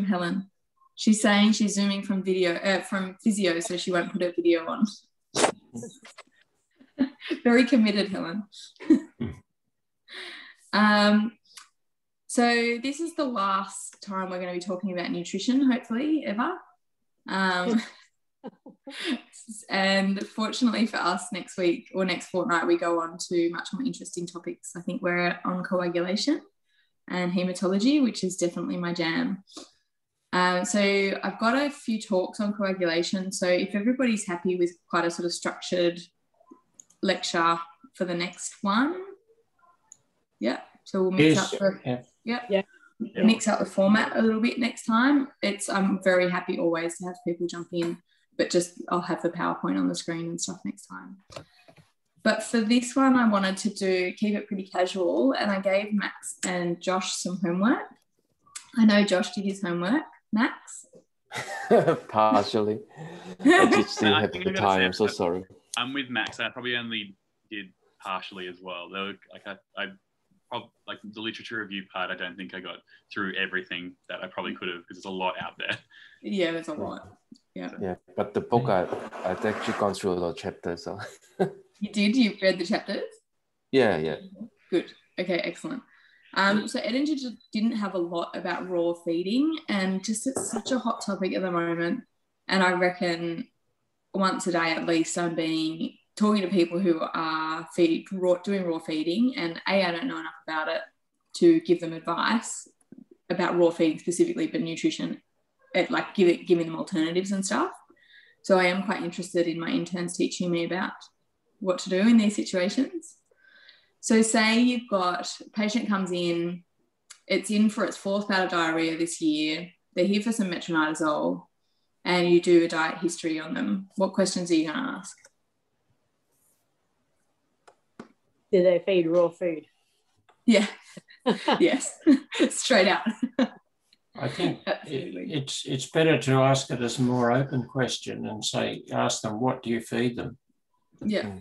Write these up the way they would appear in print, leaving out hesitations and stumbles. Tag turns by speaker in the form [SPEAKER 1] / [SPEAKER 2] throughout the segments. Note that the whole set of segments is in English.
[SPEAKER 1] Helen. She's saying she's zooming from physio, so she won't put her video on. Very committed, Helen. So this is the last time we're going to be talking about nutrition, hopefully, ever. And fortunately for us, next week or next fortnight, we go on to much more interesting topics. I think we're on coagulation and hematology, which is definitely my jam. So I've got a few talks on coagulation. So if everybody's happy with quite a sort of structured lecture for the next one, yeah. So we'll mix up mix up the format a little bit next time. I'm very happy always to have people jump in, but just I'll have the PowerPoint on the screen and stuff next time. But for this one, I wanted to keep it pretty casual, and I gave Max and Josh some homework. I know Josh did his homework. Max?
[SPEAKER 2] Partially. I just didn't have the time. I'm so sorry.
[SPEAKER 3] I'm with Max. I probably only did partially as well. Though, like the literature review part, I don't think I got through everything that I probably could have, because there's a lot out there.
[SPEAKER 1] Yeah, there's a lot. Yeah.
[SPEAKER 2] Yeah, but the book, I've actually gone through a lot of chapters. So.
[SPEAKER 1] You did? You read the chapters?
[SPEAKER 2] Yeah.
[SPEAKER 1] Good. Okay, excellent. So Edinger just didn't have a lot about raw feeding, and just it's such a hot topic at the moment. And I reckon once a day at least I'm talking to people who are doing raw feeding, and I don't know enough about it to give them advice about raw feeding specifically, but nutrition, like giving them alternatives and stuff. So I am quite interested in my interns teaching me about what to do in these situations. So say you've got a patient comes in, it's in for its 4th bout of diarrhea this year, they're here for some metronidazole, and you do a diet history on them. What questions are you going to ask?
[SPEAKER 4] Do they feed raw food?
[SPEAKER 1] Yeah. Yes. Straight out.
[SPEAKER 5] I think it's better to ask it as a more open question and ask them, what do you feed them?
[SPEAKER 1] Yeah.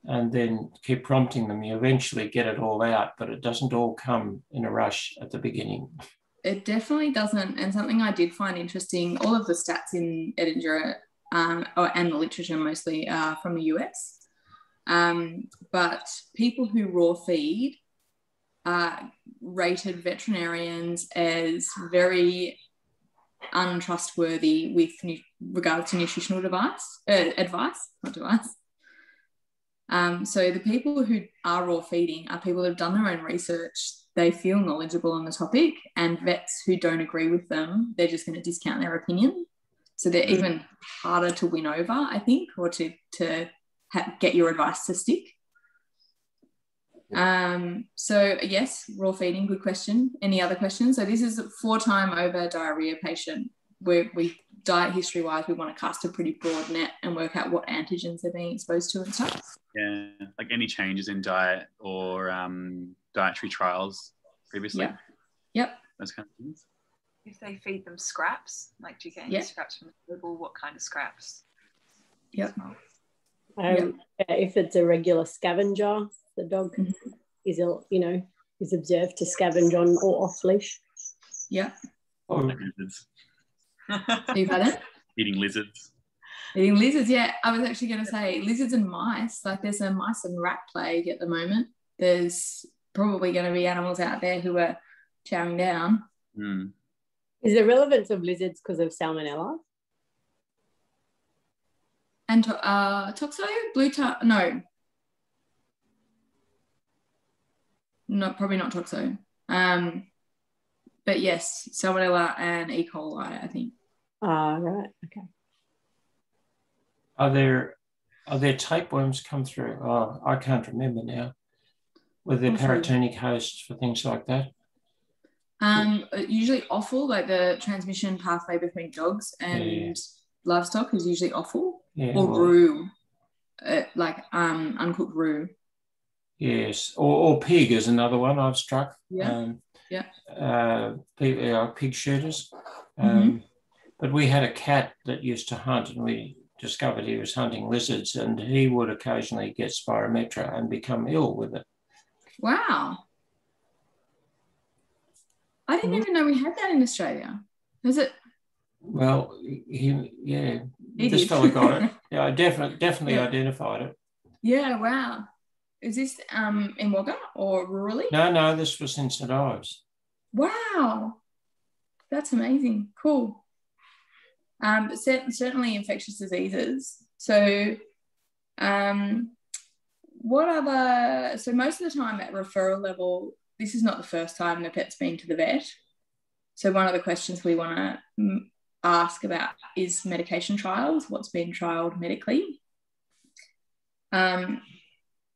[SPEAKER 5] And then keep prompting them. You eventually get it all out, but it doesn't all come in a rush at the beginning.
[SPEAKER 1] It definitely doesn't. And something I did find interesting, all of the stats in Edinger and the literature mostly are from the US. But people who raw feed rated veterinarians as very untrustworthy with regards to nutritional advice. So the people who are raw feeding are people who have done their own research. They feel knowledgeable on the topic, and vets who don't agree with them, they're just going to discount their opinion. So they're even harder to win over, I think, or to get your advice to stick. So yes, raw feeding, good question. Any other questions? So this is a 4-time over diarrhea patient where we diet history wise, we want to cast a pretty broad net and work out what antigens they're being exposed to and stuff.
[SPEAKER 3] Yeah, like any changes in diet or dietary trials previously.
[SPEAKER 1] Yep.
[SPEAKER 3] Those kind of things.
[SPEAKER 6] If they feed them scraps, like do you get any scraps from the table? What kind of scraps?
[SPEAKER 1] Yep.
[SPEAKER 4] If it's a regular scavenger, the dog is observed to scavenge on or off leash.
[SPEAKER 1] Yeah.
[SPEAKER 3] Like lizards.
[SPEAKER 1] You've had it?
[SPEAKER 3] Eating lizards.
[SPEAKER 1] Eating lizards, yeah. I was actually going to say lizards and mice. Like there's a mice and rat plague at the moment. There's probably going to be animals out there who are chowing down.
[SPEAKER 3] Mm.
[SPEAKER 4] Is the relevance of lizards because of salmonella?
[SPEAKER 1] And toxo? No, probably not toxo. But yes, salmonella and E. coli, I think.
[SPEAKER 4] Right, okay.
[SPEAKER 5] Are there tapeworms come through? Oh, I can't remember now. Were there paratenic hosts for things like that?
[SPEAKER 1] Usually offal, like the transmission pathway between dogs and livestock is usually offal, or roux, like uncooked roux.
[SPEAKER 5] Yes, or pig is another one I've struck. Pig shooters. But we had a cat that used to hunt, and we discovered he was hunting lizards, and he would occasionally get spirometra and become ill with it.
[SPEAKER 1] Wow. I didn't even know we had that in Australia. Was it?
[SPEAKER 5] Well,
[SPEAKER 1] He
[SPEAKER 5] this
[SPEAKER 1] did.
[SPEAKER 5] fella got it. Yeah, I definitely
[SPEAKER 1] Yeah.
[SPEAKER 5] identified it.
[SPEAKER 1] Yeah, wow. Is this in Wagga or rurally?
[SPEAKER 5] No, this was in St Ives.
[SPEAKER 1] Wow. That's amazing. Cool. But certainly infectious diseases. So so most of the time at referral level, this is not the first time the pet's been to the vet. So one of the questions we want to ask about is medication trials, what's been trialled medically.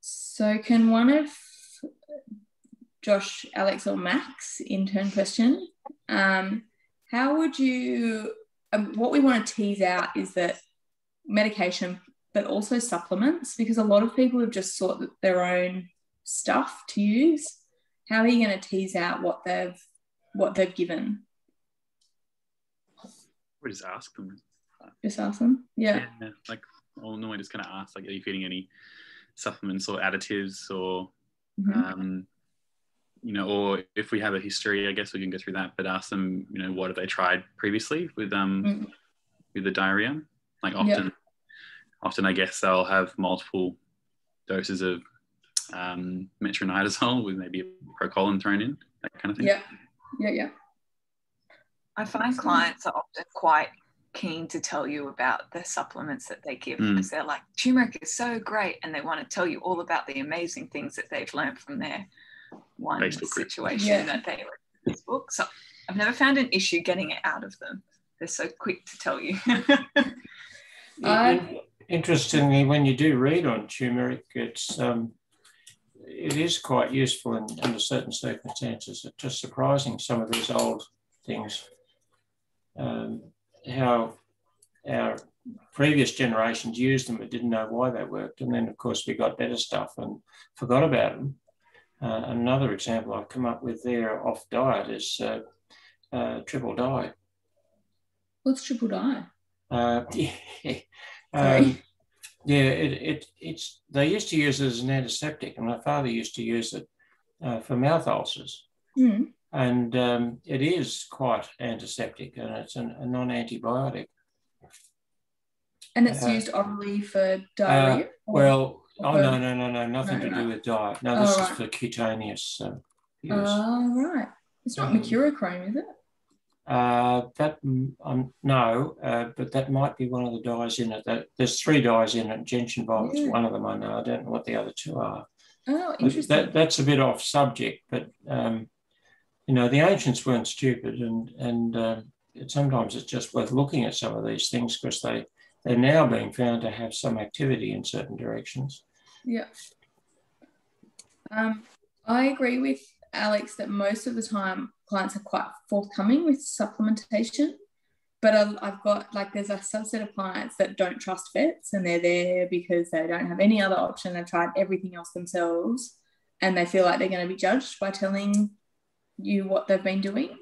[SPEAKER 1] So can one of Josh, Alex or Max, intern question, how would you, what we want to tease out is that medication, but also supplements, because a lot of people have just sought their own stuff to use. How are you going to tease out what they've given?
[SPEAKER 3] We just ask them.
[SPEAKER 1] Just ask them? Yeah.
[SPEAKER 3] Like, I'll normally just kind of ask, like, are you feeding any supplements or additives or, you know, or if we have a history, I guess we can go through that, but ask them, you know, what have they tried previously with the diarrhea? Like often I guess they'll have multiple doses of metronidazole with maybe a procolin thrown in, that kind of thing.
[SPEAKER 1] Yeah.
[SPEAKER 6] I find clients are often quite keen to tell you about the supplements that they give because they're like, turmeric is so great, and they want to tell you all about the amazing things that they've learned from their one Facebook situation that they read in this book. So I've never found an issue getting it out of them. They're so quick to tell you.
[SPEAKER 5] Interestingly, when you do read on turmeric, it is quite useful under certain circumstances. It's just surprising, some of these old things, how our previous generations used them but didn't know why they worked. And then, of course, we got better stuff and forgot about them. Another example I've come up with there off diet is triple dye.
[SPEAKER 1] What's triple dye?
[SPEAKER 5] It's they used to use it as an antiseptic, and my father used to use it for mouth ulcers. And it is quite antiseptic, and it's a non-antibiotic.
[SPEAKER 1] And it's used orally for diarrhea?
[SPEAKER 5] No, nothing to do with diet. No, this is for cutaneous use.
[SPEAKER 1] Oh, right. It's not mercurochrome, is it?
[SPEAKER 5] No, but that might be one of the dyes in it. There's 3 dyes in it. Gentian is one of them. I know. I don't know what the other 2 are.
[SPEAKER 1] Oh, interesting.
[SPEAKER 5] That's a bit off subject, but you know, the ancients weren't stupid, and sometimes it's just worth looking at some of these things because they're now being found to have some activity in certain directions.
[SPEAKER 1] Yeah. I agree with Alex that most of the time clients are quite forthcoming with supplementation, but I've got, like, there's a subset of clients that don't trust vets, and they're there because they don't have any other option. They've tried everything else themselves, and they feel like they're going to be judged by telling you what they've been doing.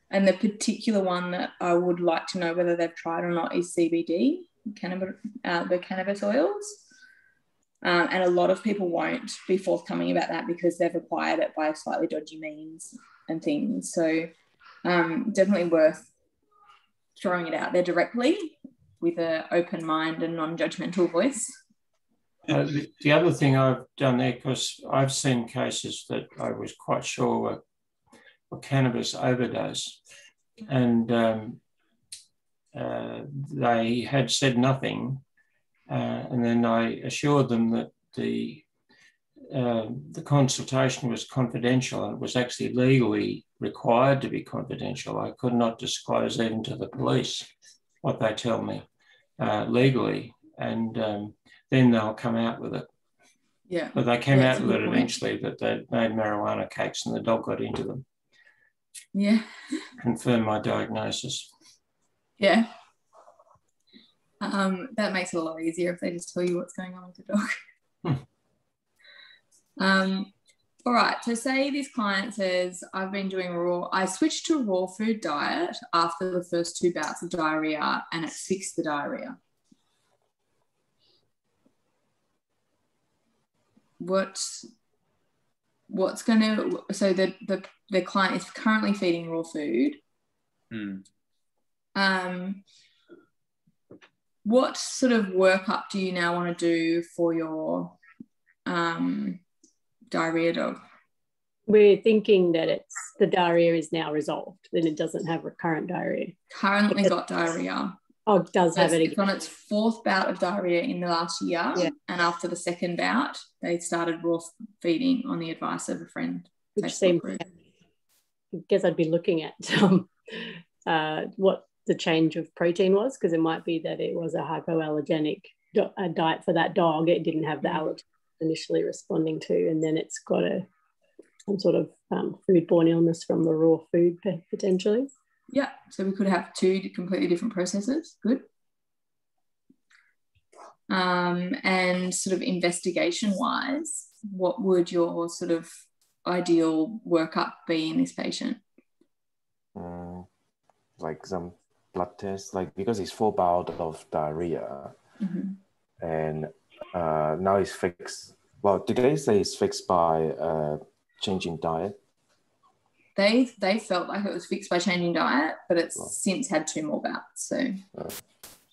[SPEAKER 1] And the particular one that I would like to know whether they've tried or not is CBD, the cannabis oils. And a lot of people won't be forthcoming about that because they've acquired it by slightly dodgy means and things. So definitely worth throwing it out there directly with an open mind and non-judgmental voice.
[SPEAKER 5] The other thing I've done there, because I've seen cases that I was quite sure were cannabis overdose, and they had said nothing, and then I assured them that the consultation was confidential, and it was actually legally required to be confidential. I could not disclose even to the police what they tell me legally, and then they'll come out with it.
[SPEAKER 1] Yeah.
[SPEAKER 5] But they came out with it eventually, that they'd made marijuana cakes and the dog got into them.
[SPEAKER 1] Yeah.
[SPEAKER 5] Confirm my diagnosis.
[SPEAKER 1] Yeah. That makes it a lot easier if they just tell you what's going on with the dog. All right. So say this client says, I've been doing I switched to a raw food diet after the first 2 bouts of diarrhea, and it fixed the diarrhea. What's going to, so the client is currently feeding raw food. What sort of workup do you now want to do for your diarrhea dog?
[SPEAKER 4] We're thinking that the diarrhea is now resolved, then it doesn't have recurrent diarrhea.
[SPEAKER 1] Currently got diarrhea.
[SPEAKER 4] Oh, it does have it again.
[SPEAKER 1] It's on its 4th bout of diarrhea in the last year.
[SPEAKER 4] Yeah.
[SPEAKER 1] And after the 2nd bout, they started raw feeding on the advice of a friend.
[SPEAKER 4] Which seems, I guess I'd be looking at what the change of protein was, because it might be that it was a hypoallergenic diet for that dog. It didn't have the allergen initially responding to, and then it's got some sort of foodborne illness from the raw food potentially.
[SPEAKER 1] Yeah, so we could have 2 completely different processes. Good. And sort of investigation-wise, what would your sort of ideal workup be in this patient?
[SPEAKER 2] Like some blood tests, like because it's 4 bouts of diarrhea, and now it's fixed. Well, did they say it's fixed by changing diet?
[SPEAKER 1] They felt like it was fixed by changing diet, but it's since had 2 more bouts.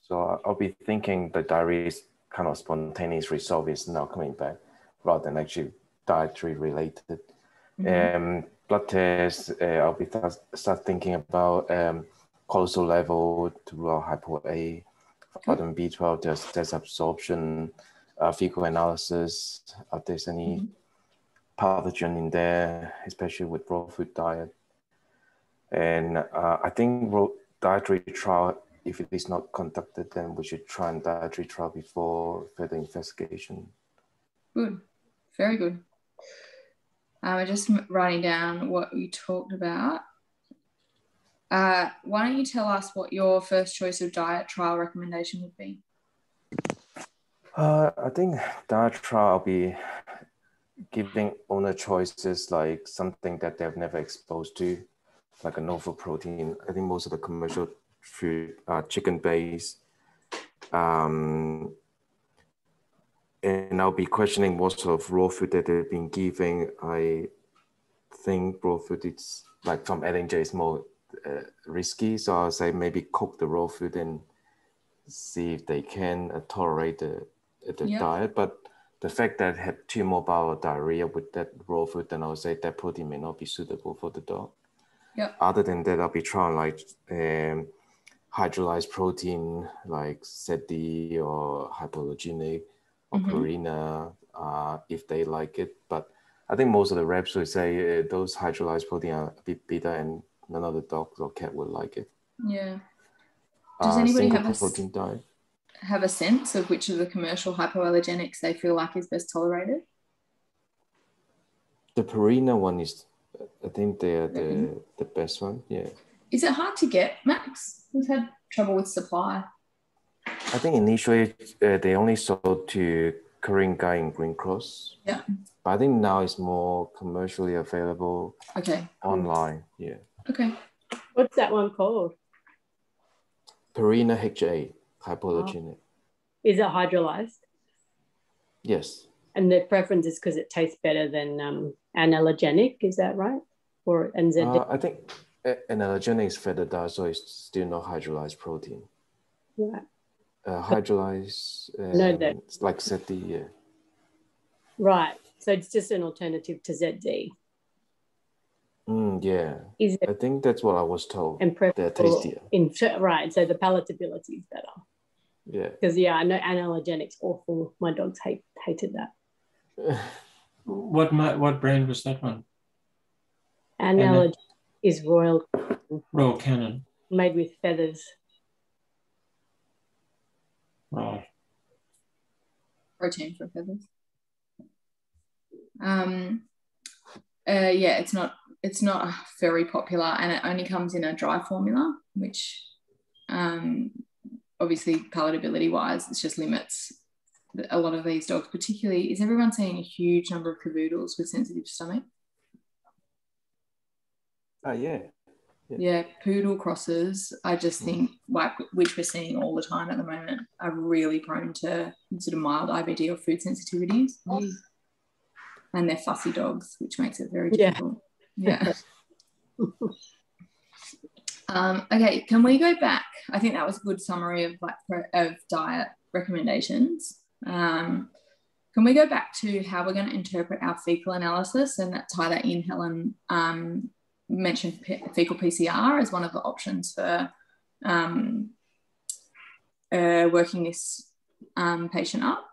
[SPEAKER 2] So I'll be thinking the diarrhea is kind of spontaneous resolve is now coming back rather than actually dietary related. Blood tests, I'll be start thinking about cortisol level to rule out hypo-A, vitamin B12, there's absorption, fecal analysis, if there's any pathogen in there, especially with raw food diet. And I think dietary trial, if it is not conducted, then we should try and dietary trial before further investigation.
[SPEAKER 1] Good, very good. We're just writing down what we talked about. Why don't you tell us what your first choice of diet trial recommendation would be?
[SPEAKER 2] I think diet trial, I'll be giving owner choices like something that they've never exposed to, like a novel protein. I think most of the commercial food are chicken-based. And I'll be questioning what sort of raw food that they've been giving. I think raw food, it's like from J is more risky. So I'll say maybe cook the raw food and see if they can tolerate the diet. But the fact that it had 2 more bowel diarrhea with that raw food, then I would say that protein may not be suitable for the dog. Other than that, I'll be trying like hydrolyzed protein like SETI or hypoallergenic or Purina, if they like it. But I think most of the reps would say those hydrolyzed protein are a bit bitter and none of the dogs or cat would like it.
[SPEAKER 1] Yeah. Does anybody
[SPEAKER 2] have
[SPEAKER 1] a sense of which of the commercial hypoallergenics they feel like is best tolerated?
[SPEAKER 2] The Purina one is, I think they're the best one, yeah.
[SPEAKER 1] Is it hard to get, Max? We've had trouble with supply.
[SPEAKER 2] I think initially they only sold to Korean Guy and Green Cross.
[SPEAKER 1] Yeah.
[SPEAKER 2] But I think now it's more commercially available online, yeah.
[SPEAKER 1] Okay.
[SPEAKER 4] What's that one called?
[SPEAKER 2] Purina HA, hypoallergenic.
[SPEAKER 4] Is it hydrolyzed?
[SPEAKER 2] Yes.
[SPEAKER 4] And the preference is because it tastes better than analogenic, is that right? Or NZD?
[SPEAKER 2] I think analogenic is feta diet, so it's still not hydrolyzed protein.
[SPEAKER 4] Right.
[SPEAKER 2] Hydrolyzed, it's like SETI, yeah.
[SPEAKER 4] Right. So it's just an alternative to ZD.
[SPEAKER 2] Yeah. I think that's what I was told.
[SPEAKER 4] And
[SPEAKER 2] they're tastier.
[SPEAKER 4] Right. So the palatability is better.
[SPEAKER 2] Yeah.
[SPEAKER 4] Because I know analogenics awful. My dogs hated that.
[SPEAKER 5] What brand was that one?
[SPEAKER 4] Analogenic is Royal
[SPEAKER 5] Canin.
[SPEAKER 4] Made with feathers.
[SPEAKER 5] Right.
[SPEAKER 1] Protein from feathers. Yeah, it's not very popular, and it only comes in a dry formula, which obviously palatability wise, it just limits a lot of these dogs. Particularly, is everyone seeing a huge number of cavoodles with sensitive stomach? Yeah, poodle crosses, I just think, like, which we're seeing all the time at the moment, are really prone to sort of mild IBD or food sensitivities. And they're fussy dogs, which makes it very difficult. Yeah. Okay, can we go back? I think that was a good summary of diet recommendations. Can we go back to how we're going to interpret our fecal analysis and tie that in? Helen mentioned fecal PCR as one of the options for working this patient up.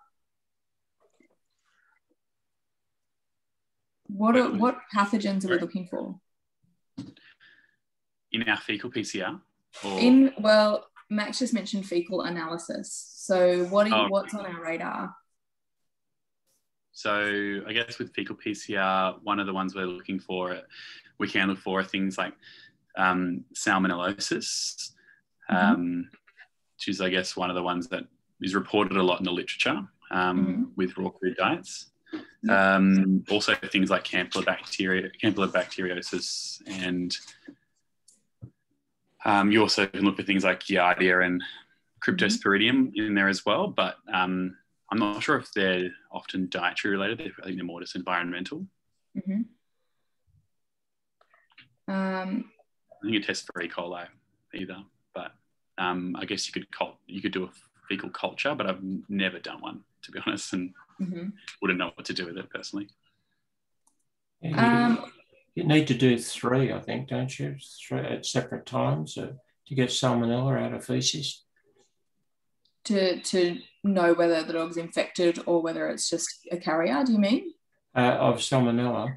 [SPEAKER 1] What pathogens are we looking for?
[SPEAKER 3] In our fecal PCR?
[SPEAKER 1] Max just mentioned fecal analysis. So what's on our radar?
[SPEAKER 3] So I guess with fecal PCR, one of the ones we can look for are things like salmonellosis, which is, I guess, one of the ones that is reported a lot in the literature with raw food diets. Also things like campylobacteriosis, and you also can look at things like Giardia and Cryptosporidium in there as well, but I'm not sure if they're often dietary related. I think they're more just environmental. I think it tests for E. coli either, but I guess you could do a fecal culture, but I've never done one, to be honest, and wouldn't know what to do with it personally.
[SPEAKER 5] You need to do 3, I think, don't you? 3 at separate times to get salmonella out of feces.
[SPEAKER 1] To know whether the dog's infected or whether it's just a carrier, do you mean?
[SPEAKER 5] Of salmonella.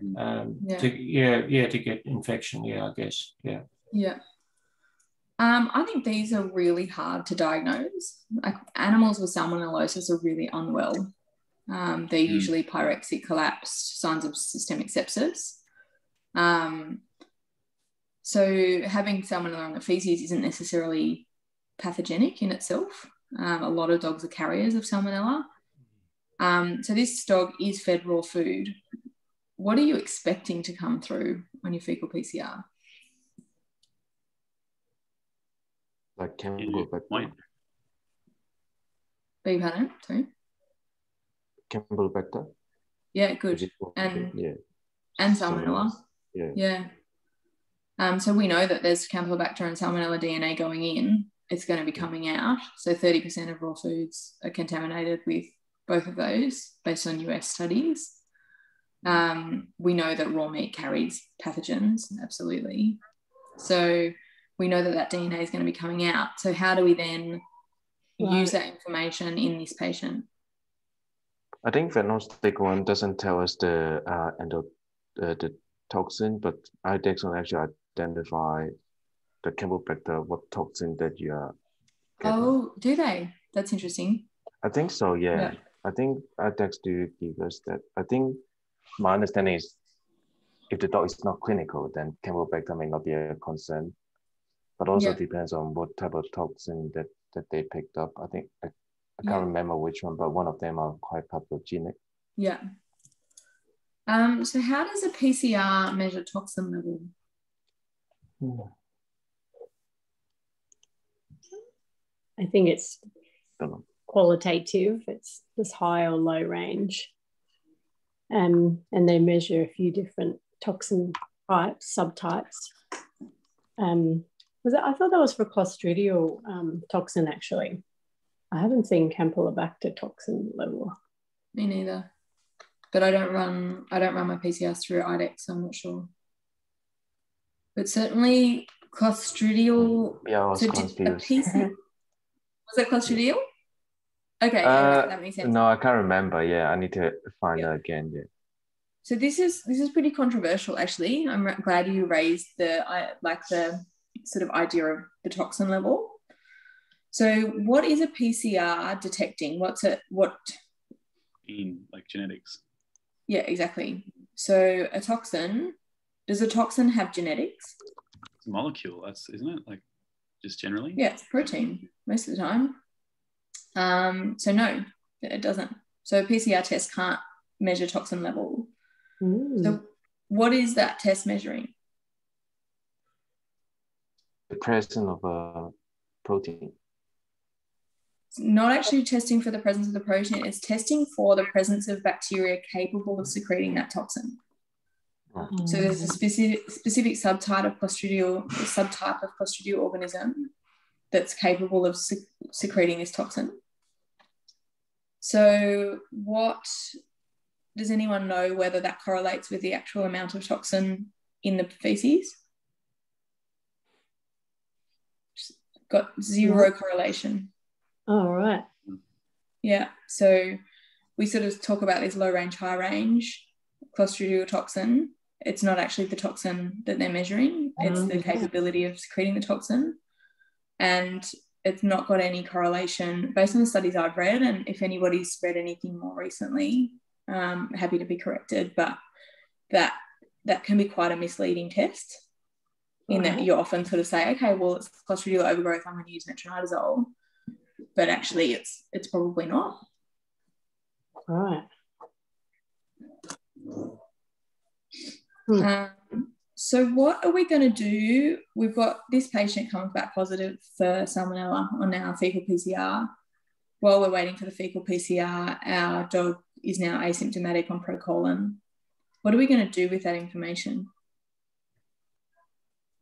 [SPEAKER 5] To get infection, I guess.
[SPEAKER 1] Yeah. I think these are really hard to diagnose. Like, animals with salmonellosis are really unwell. They're usually pyrexic, collapsed, signs of systemic sepsis. So having salmonella in the feces isn't necessarily pathogenic in itself. A lot of dogs are carriers of salmonella. So this dog is fed raw food. What are you expecting to come through on your fecal PCR?
[SPEAKER 2] Like Campylobacter.
[SPEAKER 1] Beg your pardon? Sorry?
[SPEAKER 2] Campylobacter.
[SPEAKER 1] Yeah, good. And salmonella. Yeah. So we know that there's Campylobacter and salmonella DNA going in. It's going to be coming out. So 30% of raw foods are contaminated with both of those based on US studies. We know that raw meat carries pathogens, absolutely. So we know that DNA is going to be coming out. So how do we then use that information in this patient?
[SPEAKER 2] I think diagnostic one doesn't tell us the toxin, but IDEX will actually identify the Campylobacter, what toxin that you are getting.
[SPEAKER 1] Oh, do they? That's interesting.
[SPEAKER 2] I think so, yeah. I think IDEX do give us that. I think my understanding is if the dog is not clinical, then Campylobacter may not be a concern, but also depends on what type of toxin that they picked up. I think I can't remember which one, but one of them are quite pathogenic.
[SPEAKER 1] Yeah. So how does a PCR measure toxin level?
[SPEAKER 4] I think it's qualitative. It's this high or low range. And they measure a few different toxin types, subtypes. I thought that was for Clostridial toxin, actually. I haven't seen Campylobacter toxin level.
[SPEAKER 1] Me neither. But I don't run my PCRs through IDEX, so I'm not sure. But certainly Clostridial.
[SPEAKER 2] Yeah, I was confused.
[SPEAKER 1] Was it Clostridial? Okay, that makes sense.
[SPEAKER 2] No, I can't remember. Yeah, I need to find that again. Yeah.
[SPEAKER 1] So this is pretty controversial, actually. I'm glad you raised the sort of idea of the toxin level. So what is a PCR detecting? What
[SPEAKER 3] in like genetics?
[SPEAKER 1] Yeah, exactly. So does a toxin have genetics?
[SPEAKER 3] It's a molecule, isn't it? Like just generally?
[SPEAKER 1] Yeah, it's protein most of the time. So no, it doesn't. So a PCR test can't measure toxin level. So what is that test measuring?
[SPEAKER 2] The presence of a protein.
[SPEAKER 1] It's not actually testing for the presence of the protein. It's testing for the presence of bacteria capable of secreting that toxin. So there's a specific subtype of Clostridial organism that's capable of secreting this toxin. So does anyone know whether that correlates with the actual amount of toxin in the feces? Got zero correlation.
[SPEAKER 4] Oh, right.
[SPEAKER 1] Yeah. So we sort of talk about this low range, high range Clostridial toxin. It's not actually the toxin that they're measuring. It's the capability of secreting the toxin. And it's not got any correlation based on the studies I've read. And if anybody's read anything more recently, happy to be corrected. But that can be quite a misleading test in that you often sort of say, okay, well, it's Clostridial overgrowth, I'm going to use metronidazole. But actually it's probably not.
[SPEAKER 4] Right.
[SPEAKER 1] So what are we going to do? We've got this patient comes back positive for salmonella on our fecal PCR. While we're waiting for the fecal PCR, our dog is now asymptomatic on procolon. What are we going to do with that information?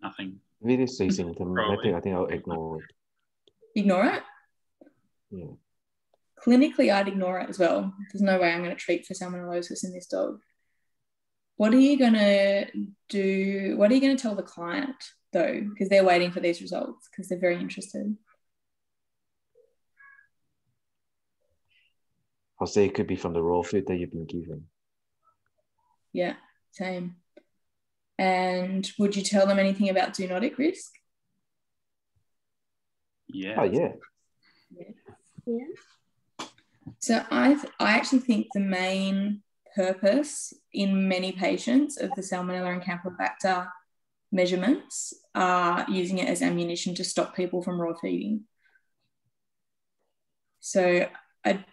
[SPEAKER 3] Nothing.
[SPEAKER 2] If it is asymptomatic, I think I'll ignore it.
[SPEAKER 1] Ignore it?
[SPEAKER 2] Yeah.
[SPEAKER 1] Clinically, I'd ignore it as well. There's no way I'm going to treat for salmonellosis in this dog. What are you going to do? What are you going to tell the client, though? Because they're waiting for these results because they're very interested.
[SPEAKER 2] I'll say it could be from the raw food that you've been given.
[SPEAKER 1] Yeah, same. And would you tell them anything about zoonotic risk?
[SPEAKER 3] Yeah.
[SPEAKER 2] Oh, yeah.
[SPEAKER 4] Yeah.
[SPEAKER 1] So I actually think the main purpose in many patients of the Salmonella and Campylobacter measurements are using it as ammunition to stop people from raw feeding. So I've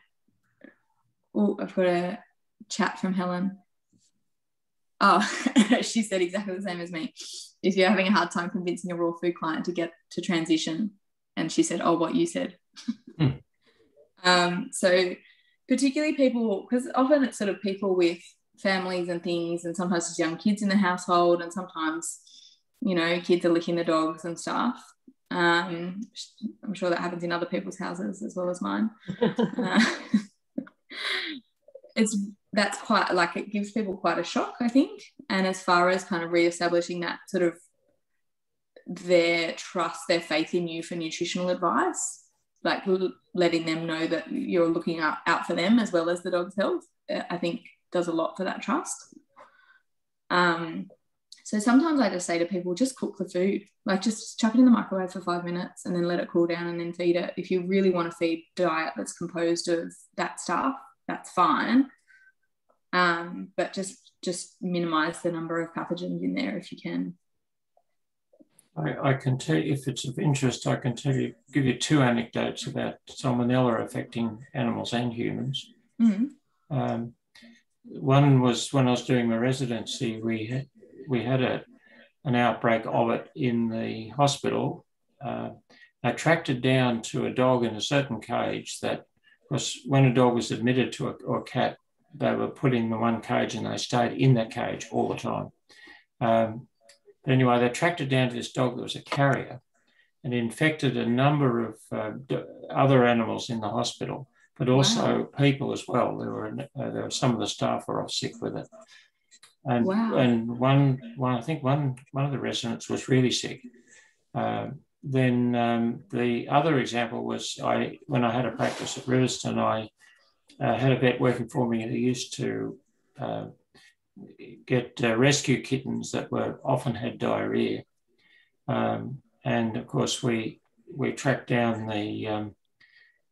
[SPEAKER 1] got a chat from Helen. Oh, she said exactly the same as me. If you're having a hard time convincing a raw food client to get to transition, and she said, oh, what you said. So particularly people, because often it's sort of people with families and things, and sometimes it's young kids in the household, and sometimes, kids are licking the dogs and stuff. I'm sure that happens in other people's houses as well as mine. That's quite, like, it gives people quite a shock, I think. And as far as kind of reestablishing that sort of their trust, their faith in you for nutritional advice, like letting them know that you're looking out for them as well as the dog's health, I think does a lot for that trust. So sometimes I just say to people, just cook the food, like just chuck it in the microwave for 5 minutes and then let it cool down and then feed it. If you really want to feed a diet that's composed of that stuff, that's fine. But just minimize the number of pathogens in there if you can.
[SPEAKER 5] I can tell you, if it's of interest, I can give you two anecdotes about salmonella affecting animals and humans.
[SPEAKER 1] Mm-hmm.
[SPEAKER 5] One was when I was doing my residency, we had an outbreak of it in the hospital. I tracked it down to a dog in a certain cage that was, when a dog was admitted to or a cat, they were put in the one cage and they stayed in that cage all the time. But anyway, they tracked it down to this dog that was a carrier and infected a number of other animals in the hospital, but also people as well. There were some of the staff were off sick with it. And, and one I think one of the residents was really sick. Then the other example was when I had a practice at Riverston, I had a vet working for me who used to get rescue kittens that often had diarrhea. And of course we tracked down the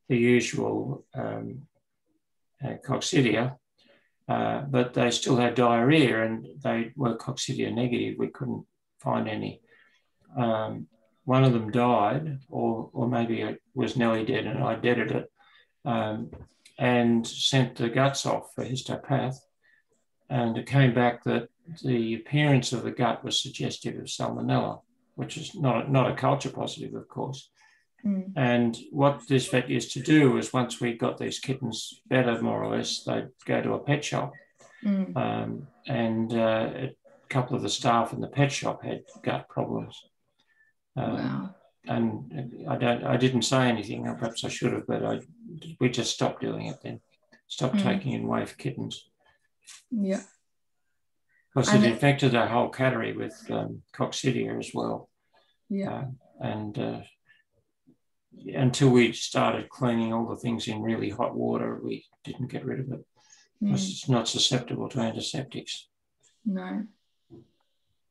[SPEAKER 5] usual coccidia, but they still had diarrhea and they were coccidia negative. We couldn't find any. One of them died, or maybe it was nearly dead, and I deaded it and sent the guts off for histopath. And it came back that the appearance of the gut was suggestive of salmonella, which is not a culture positive, of course. And what this vet used to do was, once we got these kittens better, more or less, they'd go to a pet shop. And couple of the staff in the pet shop had gut problems.
[SPEAKER 1] Wow.
[SPEAKER 5] And I didn't say anything. Perhaps I should have, but we just stopped doing it then. Stopped taking in waif kittens.
[SPEAKER 1] Yeah.
[SPEAKER 5] Because it infected our whole cattery with coccidia as well.
[SPEAKER 1] Yeah.
[SPEAKER 5] And until we started cleaning all the things in really hot water, we didn't get rid of it. Because it's not susceptible to antiseptics.
[SPEAKER 1] No.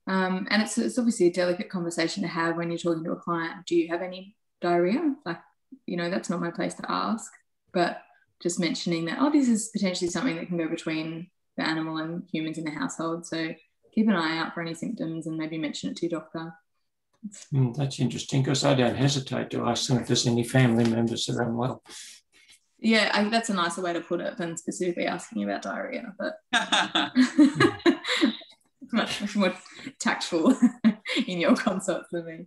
[SPEAKER 1] And it's obviously a delicate conversation to have when you're talking to a client. Do you have any diarrhea? Like, you know, that's not my place to ask, but just mentioning that, this is potentially something that can go between the animal and humans in the household. So keep an eye out for any symptoms and maybe mention it to your doctor.
[SPEAKER 5] That's interesting, because I don't hesitate to ask them if there's any family members that are unwell.
[SPEAKER 1] Yeah, that's a nicer way to put it than specifically asking about diarrhea, but much more tactful in your concept than me.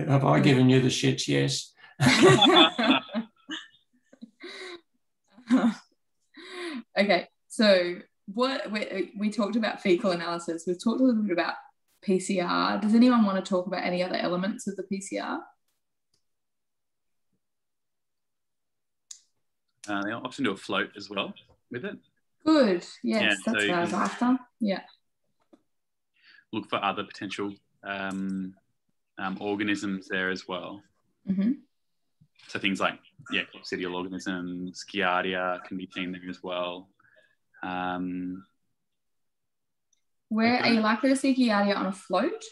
[SPEAKER 5] Have I given you the shits? Yes.
[SPEAKER 1] Okay, so what we talked about fecal analysis. We've talked a little bit about PCR. Does anyone want to talk about any other elements of the PCR?
[SPEAKER 3] They often do a float as well with it.
[SPEAKER 1] Good. Yes,
[SPEAKER 3] Yeah,
[SPEAKER 1] that's what I was after. Yeah.
[SPEAKER 3] Look for other potential organisms there as well.
[SPEAKER 1] Mm-hmm.
[SPEAKER 3] So things like, coccidial organisms, Giardia can be seen there as well.
[SPEAKER 1] Where are you likely to see Giardia on a float?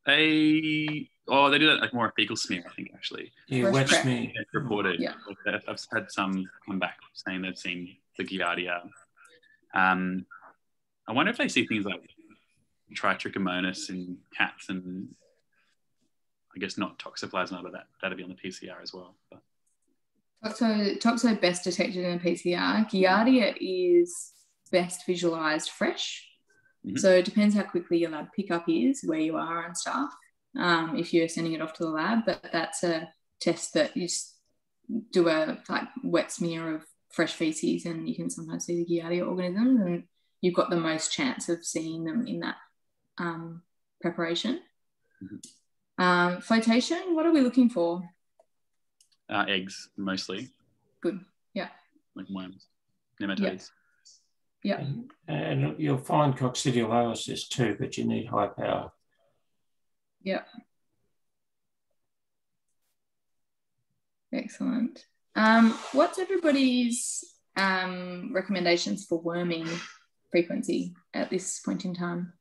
[SPEAKER 3] They do that like more a fecal smear, I think, actually.
[SPEAKER 5] Yeah, wet smear.
[SPEAKER 3] It's reported.
[SPEAKER 1] Yeah.
[SPEAKER 3] I've had some come back saying they've seen the Giardia. I wonder if they see things like Trichomonas in cats, and I guess not Toxoplasma, but that'd be on the PCR as well. But.
[SPEAKER 1] Toxo best detected in a PCR. Giardia is best visualised fresh. Mm-hmm. So it depends how quickly your lab pickup is, where you are and stuff, if you're sending it off to the lab. But that's a test that you just do a wet smear of fresh feces, and you can sometimes see the Giardia organisms, and you've got the most chance of seeing them in that preparation. Mm-hmm. Flotation, what are we looking for?
[SPEAKER 3] Eggs, mostly.
[SPEAKER 1] Good, yeah.
[SPEAKER 3] Like worms, nematodes.
[SPEAKER 1] Yeah.
[SPEAKER 5] And you'll find coccidiolysis too, but you need high power.
[SPEAKER 1] Yeah. Excellent. What's everybody's recommendations for worming frequency at this point in time?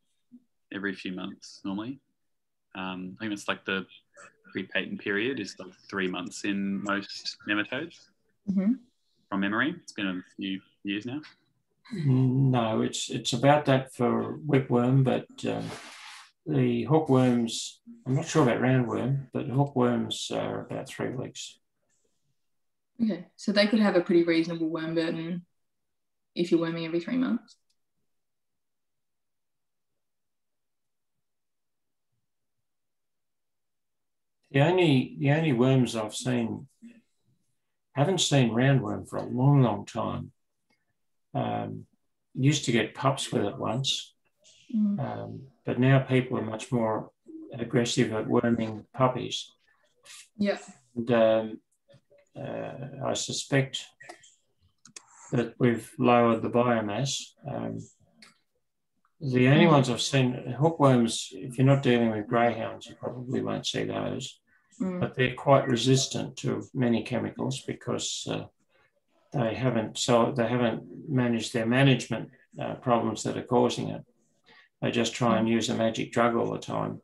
[SPEAKER 3] Every few months, normally. I think it's like the pre-patent period is like 3 months in most nematodes.
[SPEAKER 1] Mm-hmm.
[SPEAKER 3] From memory. It's been a few years now.
[SPEAKER 5] No, it's about that for whipworm, but the hookworms, I'm not sure about roundworm, but hookworms are about 3 weeks.
[SPEAKER 1] Okay, so they could have a pretty reasonable worm burden if you're worming every 3 months.
[SPEAKER 5] The only worms I've seen, haven't seen roundworm for a long, long time. Used to get pups with it once, but now people are much more aggressive at worming puppies.
[SPEAKER 1] Yeah.
[SPEAKER 5] And I suspect that we've lowered the biomass. The only ones I've seen, hookworms, if you're not dealing with greyhounds, you probably won't see those, but they're quite resistant to many chemicals because they haven't managed their management problems that are causing it. They just try and use a magic drug all the time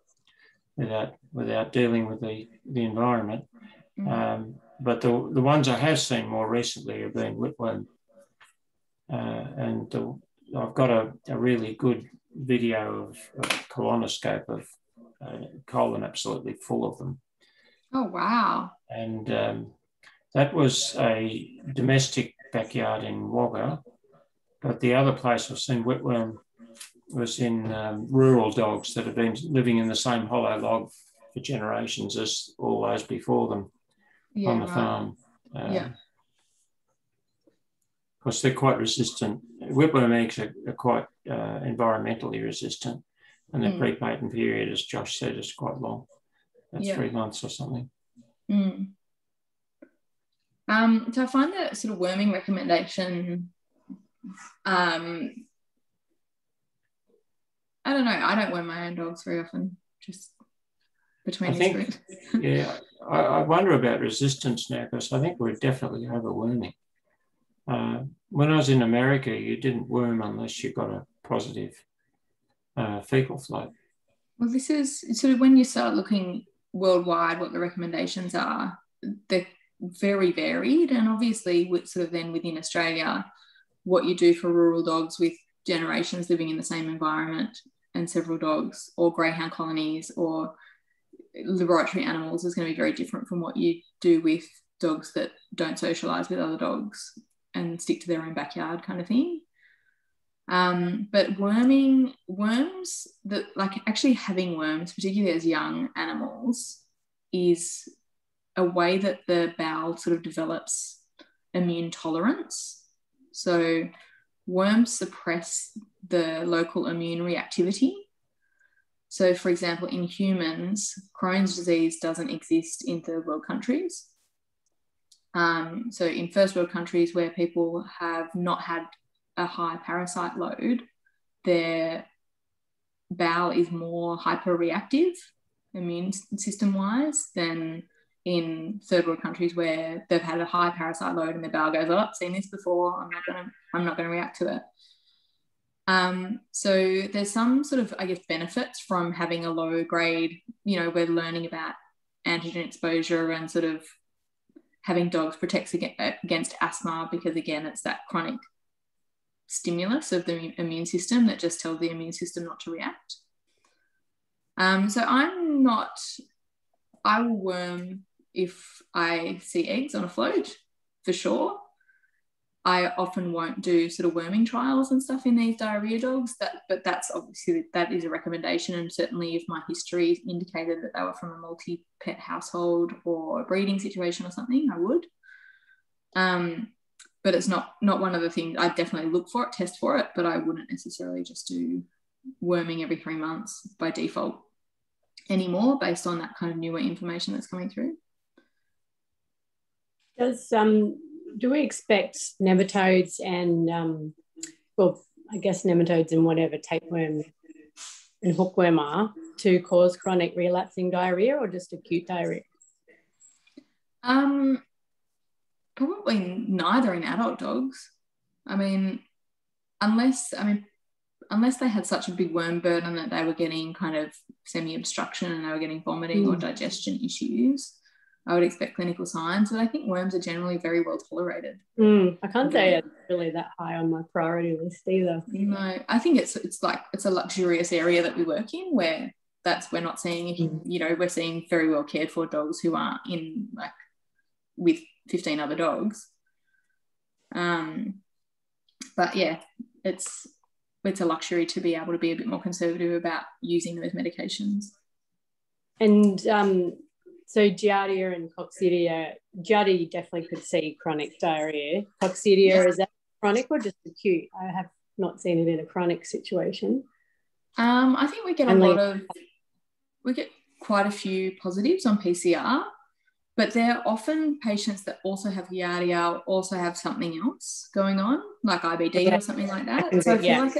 [SPEAKER 5] without dealing with the environment. But the ones I have seen more recently have been whipworm. And I've got a really good video of a colonoscope of colon absolutely full of them.
[SPEAKER 1] Oh, wow.
[SPEAKER 5] And that was a domestic backyard in Wagga, but the other place I've seen whipworm was in rural dogs that have been living in the same hollow log for generations as all those before them on the farm. course, they're quite resistant. Whipworm eggs are quite environmentally resistant, and the pre-patent period, as Josh said, is quite long. That's 3 months or something.
[SPEAKER 1] So I find that sort of worming recommendation, I don't know. I don't worm my own dogs very often, just between these groups.
[SPEAKER 5] Yeah, I wonder about resistance now, because I think we're definitely overworming. When I was in America, you didn't worm unless you got a positive fecal flow.
[SPEAKER 1] Well, this is sort of when you start looking worldwide what the recommendations are, they're very varied. And obviously, sort of then within Australia, what you do for rural dogs with generations living in the same environment and several dogs, or greyhound colonies or laboratory animals, is going to be very different from what you do with dogs that don't socialise with other dogs and stick to their own backyard kind of thing. But worms, actually having worms, particularly as young animals, is a way that the bowel sort of develops immune tolerance. So worms suppress the local immune reactivity. So, for example, in humans, Crohn's disease doesn't exist in third world countries. So in first world countries where people have not had a high parasite load, their bowel is more hyperreactive immune system wise than in third world countries where they've had a high parasite load and their bowel goes, oh, I've seen this before, I'm not going to react to it. So there's some sort of, I guess, benefits from having a low grade, we're learning about antigen exposure and sort of having dogs protects against asthma, because again, it's that chronic stimulus of the immune system that just tells the immune system not to react. So I will worm if I see eggs on a float, for sure. I often won't do sort of worming trials and stuff in these diarrhea dogs, but that's obviously, that is a recommendation, and certainly if my history indicated that they were from a multi-pet household or a breeding situation or something, I would. But it's not one of the things. I definitely look for it, test for it, but I wouldn't necessarily just do worming every 3 months by default anymore, based on that kind of newer information that's coming through.
[SPEAKER 4] Do we expect nematodes and, I guess nematodes and whatever tapeworm and hookworm are to cause chronic relapsing diarrhea, or just acute diarrhea?
[SPEAKER 1] Probably neither in adult dogs. Unless they had such a big worm burden that they were getting kind of semi-obstruction and they were getting vomiting or digestion issues, I would expect clinical signs. But I think worms are generally very well tolerated.
[SPEAKER 4] I can't say it's really that high on my priority list either.
[SPEAKER 1] No, I think it's a luxurious area that we work in, where we're not seeing, we're seeing very well cared for dogs who aren't in with 15 other dogs. But yeah, it's a luxury to be able to be a bit more conservative about using those medications. And
[SPEAKER 4] so Giardia and Coccidia, Giardia you definitely could see chronic diarrhea. Coccidia, is that chronic or just acute? I have not seen it in a chronic situation.
[SPEAKER 1] I think we get quite a few positives on PCR, but they're often patients that also have Giardia, also have something else going on, like IBD or something like that. So I feel like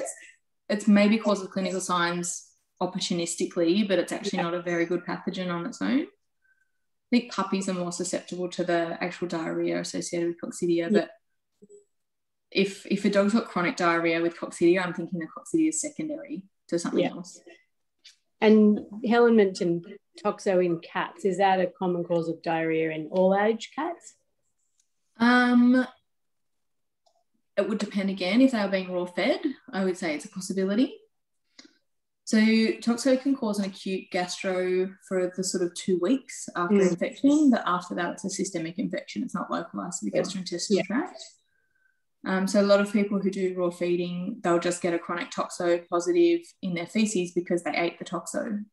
[SPEAKER 1] it's maybe causes clinical signs opportunistically, but it's actually not a very good pathogen on its own. I think puppies are more susceptible to the actual diarrhea associated with Coccidia, but if a dog's got chronic diarrhea with Coccidia, I'm thinking the Coccidia is secondary to something else.
[SPEAKER 4] And Helen mentioned toxo in cats. Is that a common cause of diarrhea in all age cats?
[SPEAKER 1] It would depend again. If they were being raw fed, I would say it's a possibility. So toxo can cause an acute gastro for the sort of 2 weeks after infection, but after that it's a systemic infection. It's not localised to the gastrointestinal tract. So a lot of people who do raw feeding, they'll just get a chronic toxo positive in their feces because they ate the toxo.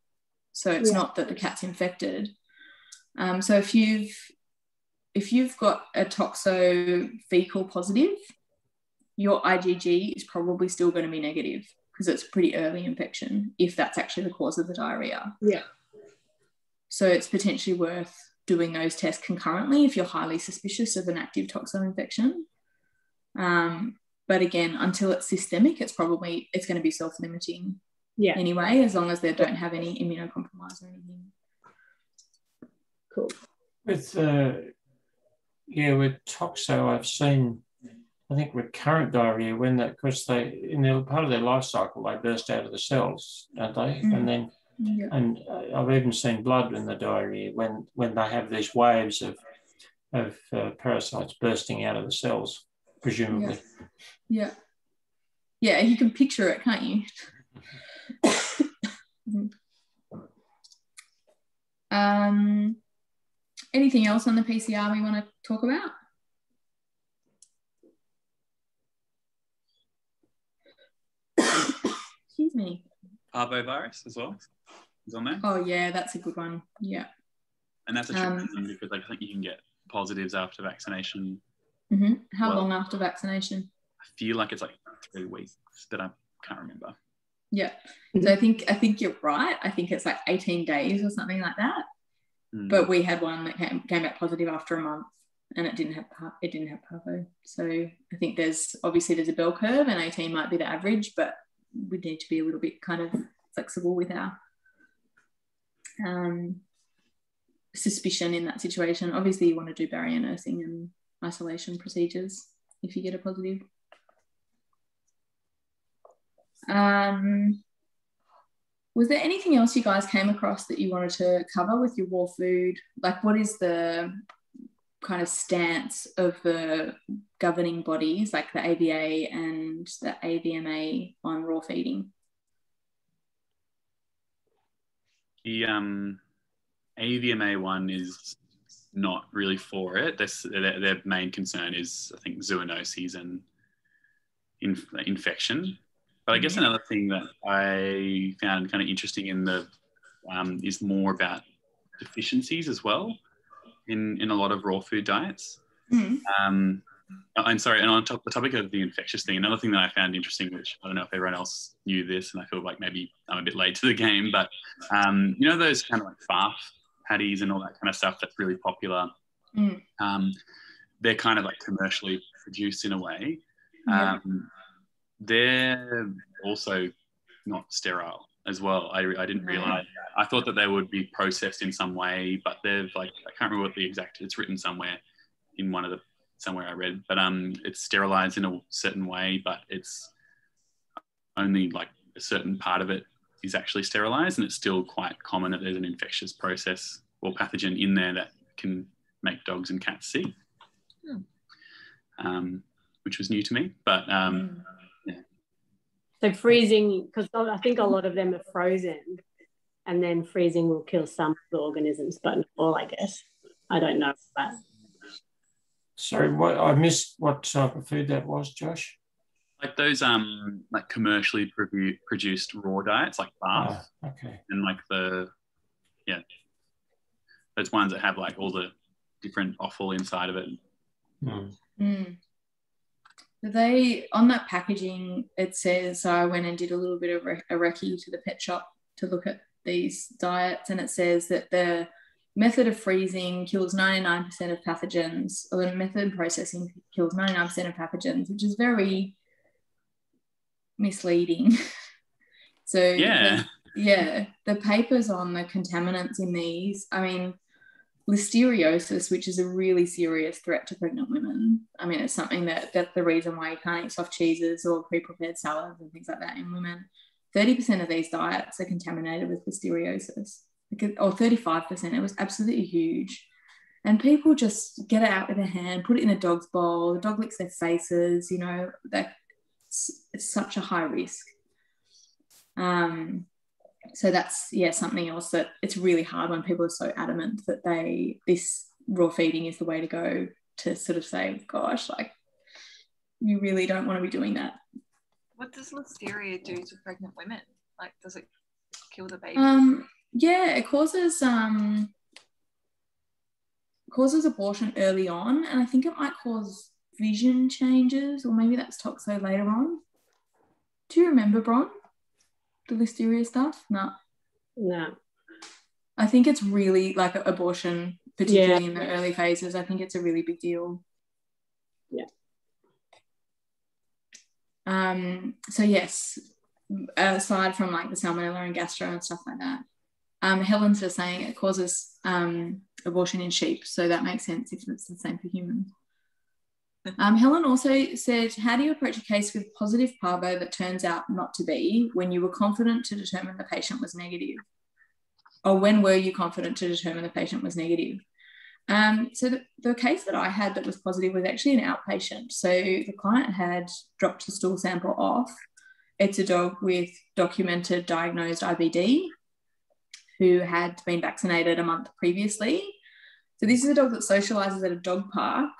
[SPEAKER 1] So it's not that the cat's infected. So if you've got a toxo fecal positive, your IgG is probably still going to be negative because it's pretty early infection if that's actually the cause of the diarrhea.
[SPEAKER 4] Yeah.
[SPEAKER 1] So it's potentially worth doing those tests concurrently if you're highly suspicious of an active toxo infection. But again, until it's systemic, it's going to be self-limiting anyway, as long as they don't have any immunocompromise or anything.
[SPEAKER 4] Cool.
[SPEAKER 5] With toxo, I've seen, I think, recurrent diarrhea because they, in their part of their life cycle, they burst out of the cells, don't they? And then, and I've even seen blood in the diarrhea when they have these waves of parasites bursting out of the cells, presumably.
[SPEAKER 1] Yeah, you can picture it, can't you? Anything else on the PCR we want to talk about? Excuse me.
[SPEAKER 3] Parvovirus as well is on there.
[SPEAKER 1] Oh yeah, that's a good one. Yeah.
[SPEAKER 3] And that's a tricky thing because I think you can get positives after vaccination.
[SPEAKER 1] How long after vaccination?
[SPEAKER 3] I feel like it's like 3 weeks, but I can't remember.
[SPEAKER 1] Yeah. So I think you're right. I think it's like 18 days or something like that. But we had one that came back positive after a month, and it didn't have parvo. So I think there's a bell curve, and 18 might be the average, but we need to be a little bit kind of flexible with our suspicion in that situation. Obviously, you want to do barrier nursing and isolation procedures if you get a positive. Was there anything else you guys came across that you wanted to cover with your raw food? Like, what is the kind of stance of the governing bodies, like the ABA and the AVMA, on raw feeding?
[SPEAKER 3] The AVMA one is not really for it. Their main concern is, I think, zoonoses and infection. But I guess another thing that I found kind of interesting in the is more about deficiencies as well in a lot of raw food diets. I'm sorry, and on the topic of the infectious thing, another thing that I found interesting, which I don't know if everyone else knew this, and I feel like maybe I'm a bit late to the game, but you know those kind of like barf patties and all that kind of stuff that's really popular. They're kind of like commercially produced in a way. They're also not sterile as well. I didn't realise that. I thought that they would be processed in some way, but they've like, I can't remember what the exact, it's written somewhere in somewhere I read, but it's sterilized in a certain way, but it's only like a certain part of it is actually sterilized, and it's still quite common that there's an infectious process or pathogen in there that can make dogs and cats sick, which was new to me, but
[SPEAKER 4] So freezing, because I think a lot of them are frozen, and then freezing will kill some of the organisms, but not all, I guess. I don't know that.
[SPEAKER 5] Sorry, I missed what type of food that was, Josh.
[SPEAKER 3] Like those like commercially produced raw diets, like barf, and like those ones that have like all the different offal inside of it.
[SPEAKER 1] They, on that packaging, it says, so I went and did a little bit of a recce to the pet shop to look at these diets, and it says that the method of freezing kills 99% of pathogens, or the method of processing kills 99% of pathogens, which is very misleading. So the papers on the contaminants in these, I mean, listeriosis, which is a really serious threat to pregnant women. I mean, it's something that's the reason why you can't eat soft cheeses or pre-prepared salads and things like that in women. 30% of these diets are contaminated with listeriosis, or 35%. It was absolutely huge. And people just get it out with their hand, put it in a dog's bowl, the dog licks their faces, you know, it's such a high risk. So that's, something else that it's really hard when people are so adamant that this raw feeding is the way to go, to sort of say, gosh, like, you really don't want to be doing that.
[SPEAKER 6] What does listeria do to pregnant women? Like, does it kill the baby?
[SPEAKER 1] It causes abortion early on, and I think it might cause vision changes, or maybe that's toxo later on. Do you remember, Bron, the listeria stuff? No. I think it's really like abortion, particularly in the early phases. I think it's a really big deal.
[SPEAKER 4] Yeah.
[SPEAKER 1] So yes, aside from like the salmonella and gastro and stuff like that, Helen's just saying it causes abortion in sheep, so that makes sense if it's the same for humans. Helen also said, how do you approach a case with positive parvo that turns out not to be when you were confident to determine the patient was negative? Or when were you confident to determine the patient was negative? So the case that I had that was positive was actually an outpatient. So the client had dropped the stool sample off. It's a dog with documented diagnosed IBD who had been vaccinated a month previously. So this is a dog that socialises at a dog park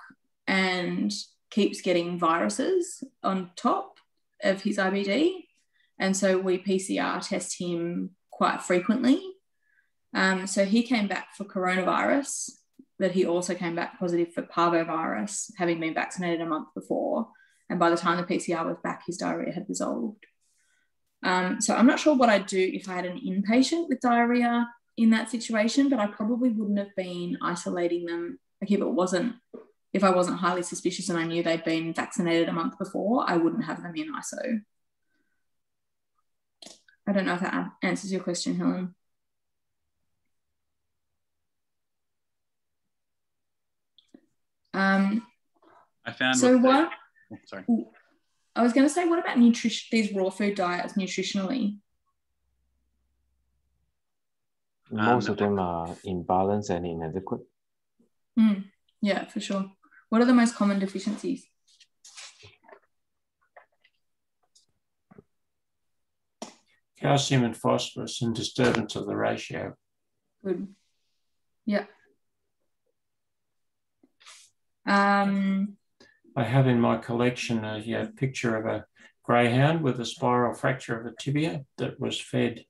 [SPEAKER 1] and keeps getting viruses on top of his IBD. And so we PCR test him quite frequently. So he came back for coronavirus, but he also came back positive for parvovirus, having been vaccinated a month before. And by the time the PCR was back, his diarrhea had resolved. So I'm not sure what I'd do if I had an inpatient with diarrhea in that situation, but I probably wouldn't have been isolating them. Like if I wasn't highly suspicious and I knew they'd been vaccinated a month before, I wouldn't have them in ISO. I don't know if that answers your question, Helen.
[SPEAKER 3] I found.
[SPEAKER 1] So what?
[SPEAKER 3] Oh, sorry.
[SPEAKER 1] I was going to say, what about nutrition? These raw food diets nutritionally?
[SPEAKER 2] Most of them are imbalanced and inadequate.
[SPEAKER 1] Yeah, for sure. What are the most common deficiencies?
[SPEAKER 5] Calcium and phosphorus and disturbance of the ratio.
[SPEAKER 1] Good. Yeah.
[SPEAKER 5] I have in my collection a picture of a greyhound with a spiral fracture of a tibia that was fed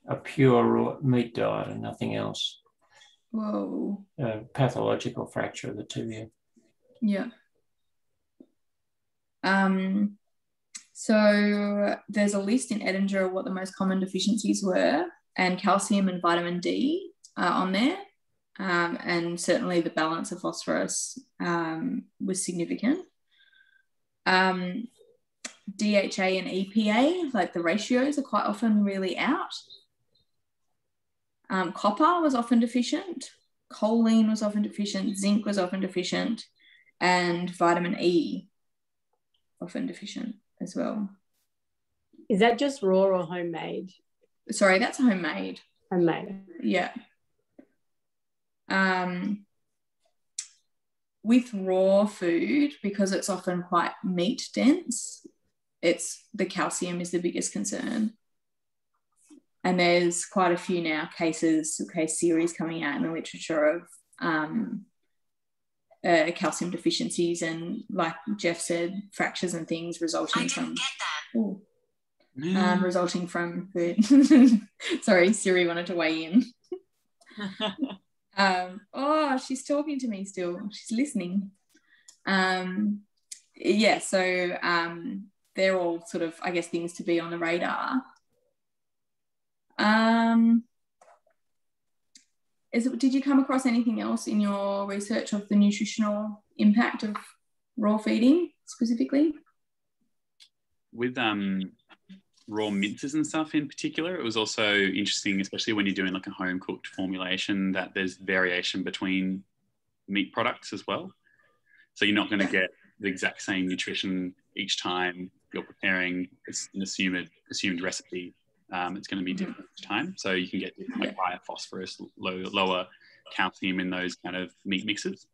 [SPEAKER 5] a pure raw meat diet and nothing else.
[SPEAKER 1] Whoa.
[SPEAKER 5] A pathological fracture of the tibia.
[SPEAKER 1] Yeah. So there's a list in Edinger of what the most common deficiencies were, and calcium and vitamin D are on there. And certainly the balance of phosphorus was significant. DHA and EPA, like the ratios are quite often really out. Copper was often deficient. Choline was often deficient. Zinc was often deficient. And vitamin E often deficient as well.
[SPEAKER 4] Is that just raw or homemade?
[SPEAKER 1] Sorry, that's homemade.
[SPEAKER 4] Homemade.
[SPEAKER 1] Yeah. With raw food, because it's often quite meat dense, the calcium is the biggest concern. And there's quite a few now case series coming out in the literature of calcium deficiencies and, like Jeff said, fractures and things resulting resulting from food. Sorry, Siri wanted to weigh in. She's talking to me still. She's listening. So they're all sort of, I guess, things to be on the radar. Did you come across anything else in your research of the nutritional impact of raw feeding specifically?
[SPEAKER 3] With raw minces and stuff in particular, it was also interesting, especially when you're doing like a home cooked formulation, that there's variation between meat products as well. So you're not going to get the exact same nutrition each time you're preparing an assumed recipe. It's going to be different each time. So you can get like higher phosphorus, lower calcium in those kind of meat mixes,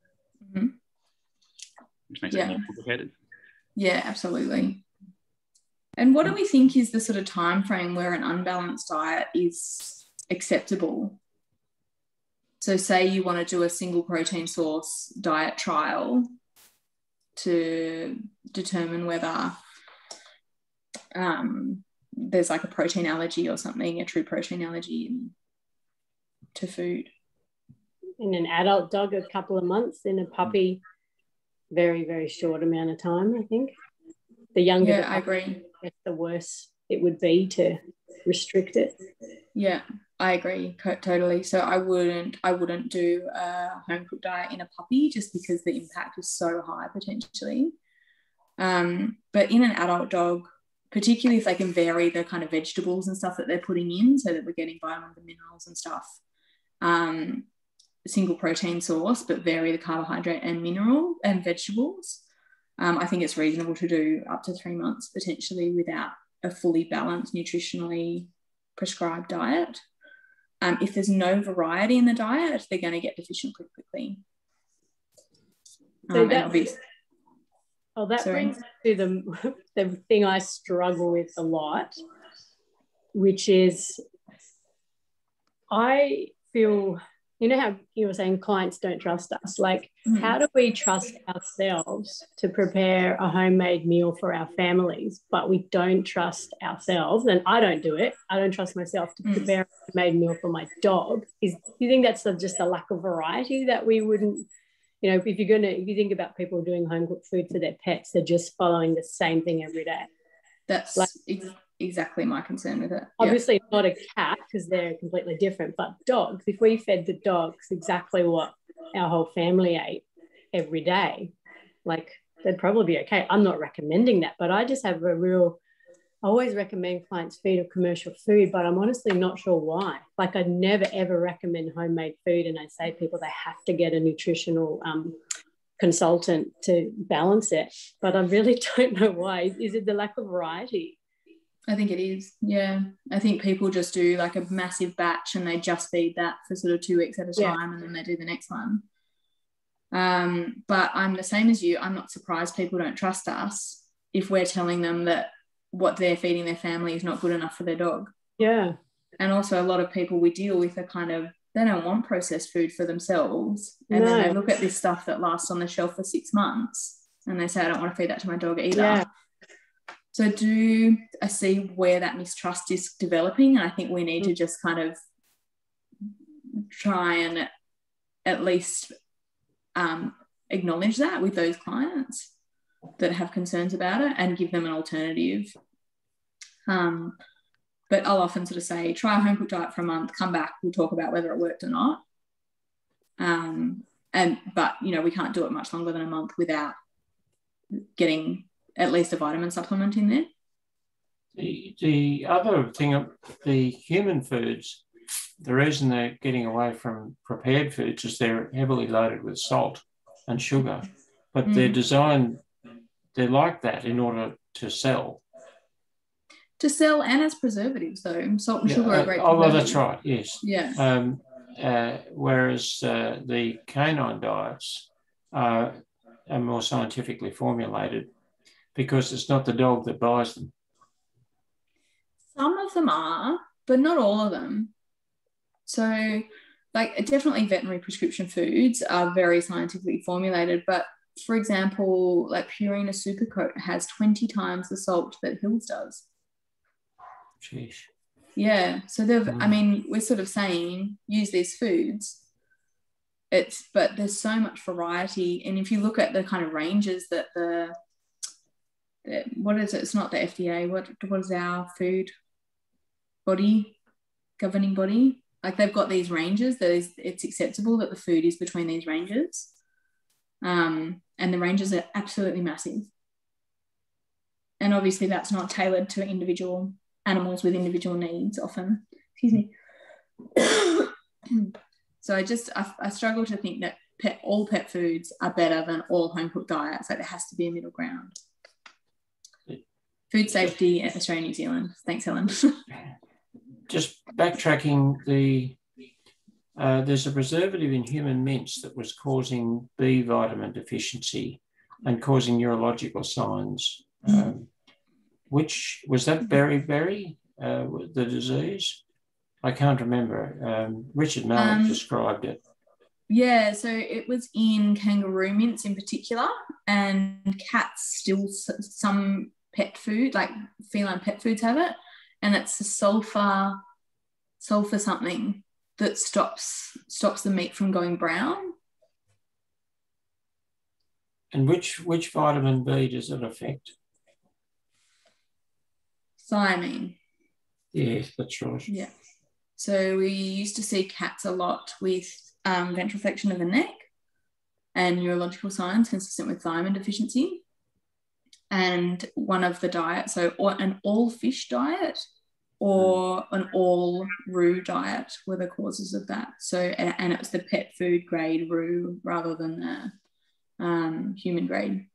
[SPEAKER 3] which makes it more complicated. Yeah,
[SPEAKER 1] absolutely. And what do we think is the sort of time frame where an unbalanced diet is acceptable? So say you want to do a single protein source diet trial to determine whether there's like a protein allergy or something, a true protein allergy to food.
[SPEAKER 4] In an adult dog, a couple of months. In a puppy, very, very short amount of time, I think. The younger
[SPEAKER 1] I agree.
[SPEAKER 4] The worse it would be to restrict it.
[SPEAKER 1] Yeah, I agree totally. So I wouldn't do a home cooked diet in a puppy just because the impact is so high potentially. But in an adult dog, particularly if they can vary the kind of vegetables and stuff that they're putting in so that we're getting vitamins and minerals and stuff, single protein source, but vary the carbohydrate and mineral and vegetables. I think it's reasonable to do up to 3 months potentially without a fully balanced, nutritionally prescribed diet. If there's no variety in the diet, they're going to get deficient pretty quickly.
[SPEAKER 4] So that brings to the thing I struggle with a lot, which is I feel, you know how you were saying clients don't trust us, like how do we trust ourselves to prepare a homemade meal for our families, but we don't trust ourselves, and I don't do it, I don't trust myself to prepare a homemade meal for my dog? Do you think that's just a lack of variety that we wouldn't, you know, if you think about people doing home cooked food for their pets, they're just following the same thing every day?
[SPEAKER 1] That's like exactly my concern with it.
[SPEAKER 4] Obviously not a cat because they're completely different, but dogs, if we fed the dogs exactly what our whole family ate every day, like they'd probably be okay. I'm not recommending that, but I just have I always recommend clients feed a commercial food, but I'm honestly not sure why. Like I never ever recommend homemade food, and I say to people they have to get a nutritional consultant to balance it, but I really don't know why. Is it the lack of variety?
[SPEAKER 1] I think it is, yeah. I think people just do like a massive batch and they just feed that for sort of 2 weeks at a time, and then they do the next one. But I'm the same as you. I'm not surprised people don't trust us if we're telling them that what they're feeding their family is not good enough for their dog.
[SPEAKER 4] Yeah.
[SPEAKER 1] And also a lot of people we deal with are kind of, they don't want processed food for themselves. And then they look at this stuff that lasts on the shelf for 6 months and they say, I don't want to feed that to my dog either. Yeah. So I see where that mistrust is developing, and I think we need to just kind of try and at least acknowledge that with those clients that have concerns about it and give them an alternative. But I'll often sort of say, try a home cooked diet for a month, come back, we'll talk about whether it worked or not. But you know, we can't do it much longer than a month without getting at least a vitamin supplement in there.
[SPEAKER 5] The other thing, the human foods, the reason they're getting away from prepared foods is they're heavily loaded with salt and sugar, but they're designed, they're like that in order to sell.
[SPEAKER 1] To sell and as preservatives, though. Salt and sugar are great.
[SPEAKER 5] Oh, well, that's right, yes.
[SPEAKER 1] Yeah.
[SPEAKER 5] Whereas the canine diets are more scientifically formulated because it's not the dog that buys them.
[SPEAKER 1] Some of them are, but not all of them. So, like, definitely veterinary prescription foods are very scientifically formulated, but for example, like Purina Supercoat has 20 times the salt that Hills does.
[SPEAKER 5] Jeez.
[SPEAKER 1] Yeah, so I mean, we're sort of saying use these foods. But there's so much variety, and if you look at the kind of ranges that what is it? It's not the FDA. What is our food body, governing body? Like they've got these ranges that it's acceptable that the food is between these ranges, and the ranges are absolutely massive. And obviously, that's not tailored to individual animals with individual needs. Often, excuse me. So I struggle to think that all pet foods are better than all home cooked diets. Like there has to be a middle ground. Food safety at Australia, New Zealand. Thanks, Helen.
[SPEAKER 5] Just backtracking, there's a preservative in human mince that was causing B vitamin deficiency and causing neurological signs. Which was that beriberi, the disease? I can't remember. Richard Mallett described it.
[SPEAKER 1] Yeah, so it was in kangaroo mince in particular, and cats still some pet food, like feline pet foods have it, and it's a sulfur something that stops the meat from going brown.
[SPEAKER 5] And which vitamin B does it affect?
[SPEAKER 1] Thiamine.
[SPEAKER 5] Yes, that's right.
[SPEAKER 1] Yeah. So we used to see cats a lot with ventral flexion of the neck and neurological signs consistent with thiamine deficiency. And one of the diets, so an all fish diet or an all roux diet were the causes of that. So, and it was the pet food grade roux rather than the human grade.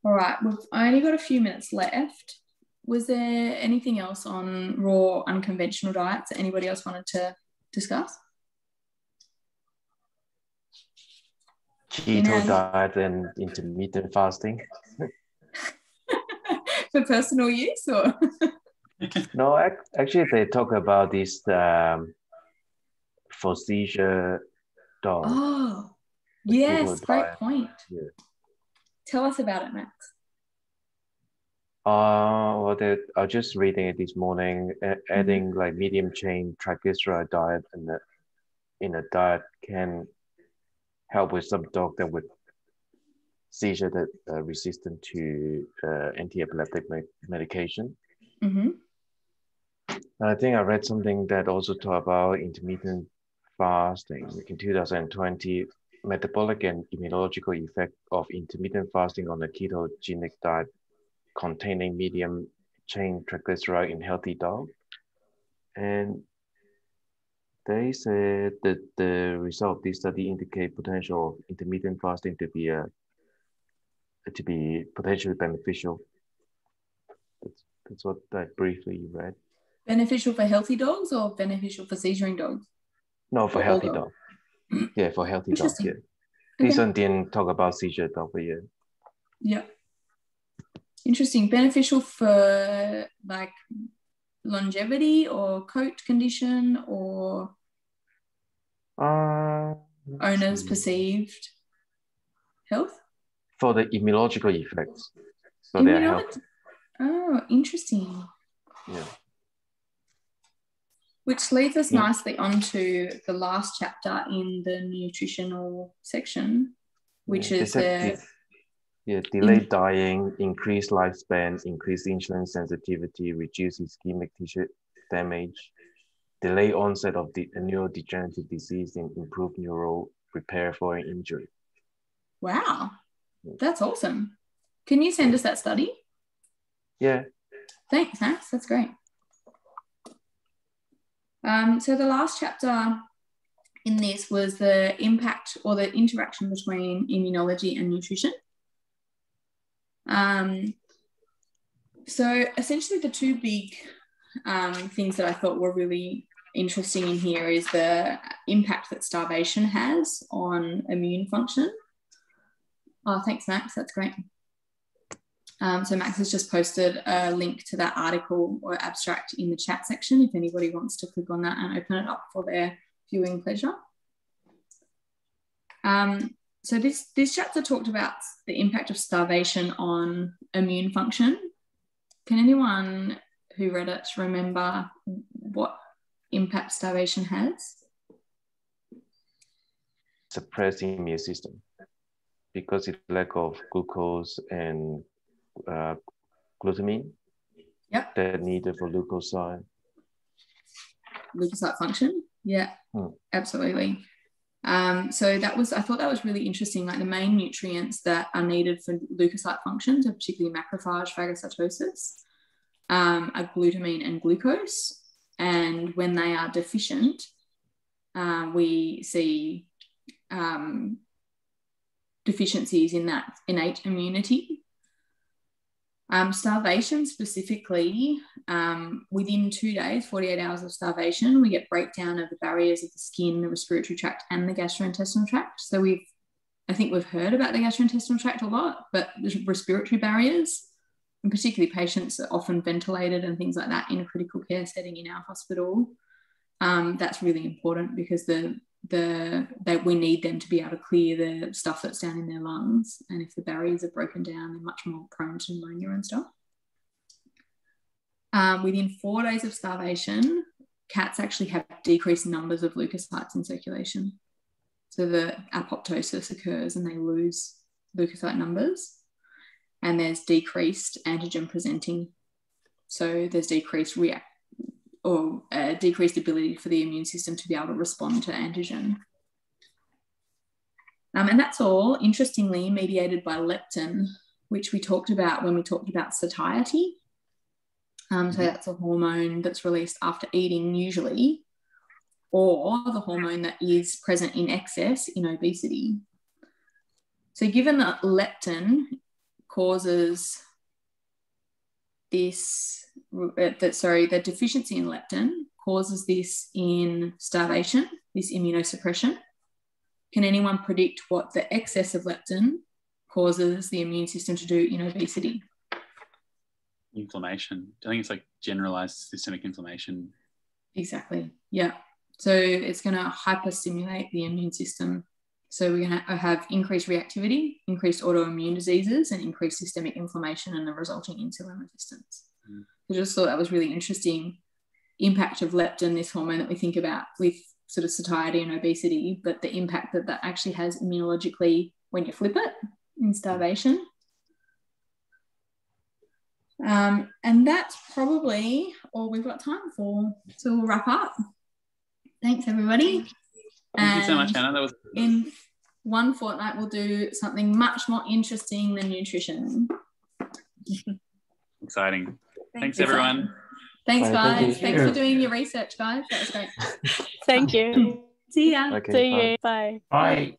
[SPEAKER 1] All right, we've only got a few minutes left. Was there anything else on raw unconventional diets that anybody else wanted to discuss?
[SPEAKER 2] Keto diet and intermittent fasting.
[SPEAKER 1] For personal use or?
[SPEAKER 2] No, actually they talk about this for seizure dog.
[SPEAKER 1] Oh, yes, great
[SPEAKER 2] diet.
[SPEAKER 1] point.
[SPEAKER 2] Yeah.
[SPEAKER 1] Tell us about it, Max.
[SPEAKER 2] Well, I was just reading it this morning. Adding like medium chain triglyceride diet in a diet can help with some dog that with seizure that resistant to anti-epileptic medication.
[SPEAKER 1] Mm-hmm.
[SPEAKER 2] I think I read something that also talked about intermittent fasting in 2020. Metabolic and immunological effect of intermittent fasting on a ketogenic diet containing medium chain triglyceride in healthy dog. And they said that the result of this study indicate potential of intermittent fasting to be potentially beneficial. That's what I briefly read.
[SPEAKER 1] Beneficial for healthy dogs or beneficial for seizuring dogs?
[SPEAKER 2] No, for healthy dog. Yeah, for healthy dog. Yeah. This one didn't talk about seizure dog, but yeah.
[SPEAKER 1] Yeah. Interesting. Beneficial for like longevity or coat condition or owner's perceived health?
[SPEAKER 2] For the immunological effects. So they are healthy.
[SPEAKER 1] Oh, interesting.
[SPEAKER 2] Yeah.
[SPEAKER 1] Which leads us nicely onto the last chapter in the nutritional section, which is
[SPEAKER 2] delayed dying, increased lifespan, increased insulin sensitivity, reduced ischemic tissue damage, delay onset of the neurodegenerative disease, and improved neural repair following injury.
[SPEAKER 1] Wow, that's awesome. Can you send us that study?
[SPEAKER 2] Yeah.
[SPEAKER 1] Thanks, Max. That's great. So the last chapter in this was the impact or the interaction between immunology and nutrition. So essentially the two big things that I thought were really interesting in here is the impact that starvation has on immune function. Oh, thanks, Max. That's great. So Max has just posted a link to that article or abstract in the chat section if anybody wants to click on that and open it up for their viewing pleasure. So this chapter talked about the impact of starvation on immune function. Can anyone who read it remember what impact starvation has?
[SPEAKER 2] Suppressing immune system because it's lack of glucose and glutamine.
[SPEAKER 1] Yep.
[SPEAKER 2] That needed for leukocyte.
[SPEAKER 1] Leukocyte function. Yeah, absolutely. So I thought that was really interesting. Like the main nutrients that are needed for leukocyte function, so particularly macrophage phagocytosis, are glutamine and glucose. And when they are deficient, we see deficiencies in that innate immunity. Starvation specifically, within 2 days, 48 hours of starvation, we get breakdown of the barriers of the skin, the respiratory tract, and the gastrointestinal tract. So I think we've heard about the gastrointestinal tract a lot, but the respiratory barriers, and particularly patients are often ventilated and things like that in a critical care setting in our hospital. That's really important because we need them to be able to clear the stuff that's down in their lungs, and if the barriers are broken down, they're much more prone to pneumonia and stuff. Within 4 days of starvation, cats actually have decreased numbers of leukocytes in circulation. So the apoptosis occurs and they lose leukocyte numbers, and there's decreased antigen presenting. So there's decreased decreased ability for the immune system to be able to respond to antigen. And that's all, interestingly, mediated by leptin, which we talked about when we talked about satiety. So that's a hormone that's released after eating usually, or the hormone that is present in excess in obesity. So given that leptin causes this, the deficiency in leptin causes this in starvation, this immunosuppression, can anyone predict what the excess of leptin causes the immune system to do in obesity?
[SPEAKER 3] Inflammation. I think it's like generalized systemic inflammation.
[SPEAKER 1] Exactly. Yeah. So it's going to hyperstimulate the immune system. So we're going to have increased reactivity, increased autoimmune diseases, and increased systemic inflammation and the resulting insulin resistance. I just thought that was really interesting impact of leptin, this hormone that we think about with sort of satiety and obesity, but the impact that that actually has immunologically when you flip it in starvation. And that's probably all we've got time for. So we'll wrap up. Thanks, everybody.
[SPEAKER 3] Thank you so much, Anna. That was
[SPEAKER 1] in one fortnight, we'll do something much more interesting than nutrition.
[SPEAKER 3] Exciting. Thanks, everyone.
[SPEAKER 1] Thanks, guys. Thanks for doing your research, guys. That was great.
[SPEAKER 4] Thank you.
[SPEAKER 1] See ya.
[SPEAKER 2] Okay,
[SPEAKER 4] See
[SPEAKER 2] bye.
[SPEAKER 4] you. Bye.
[SPEAKER 5] Bye.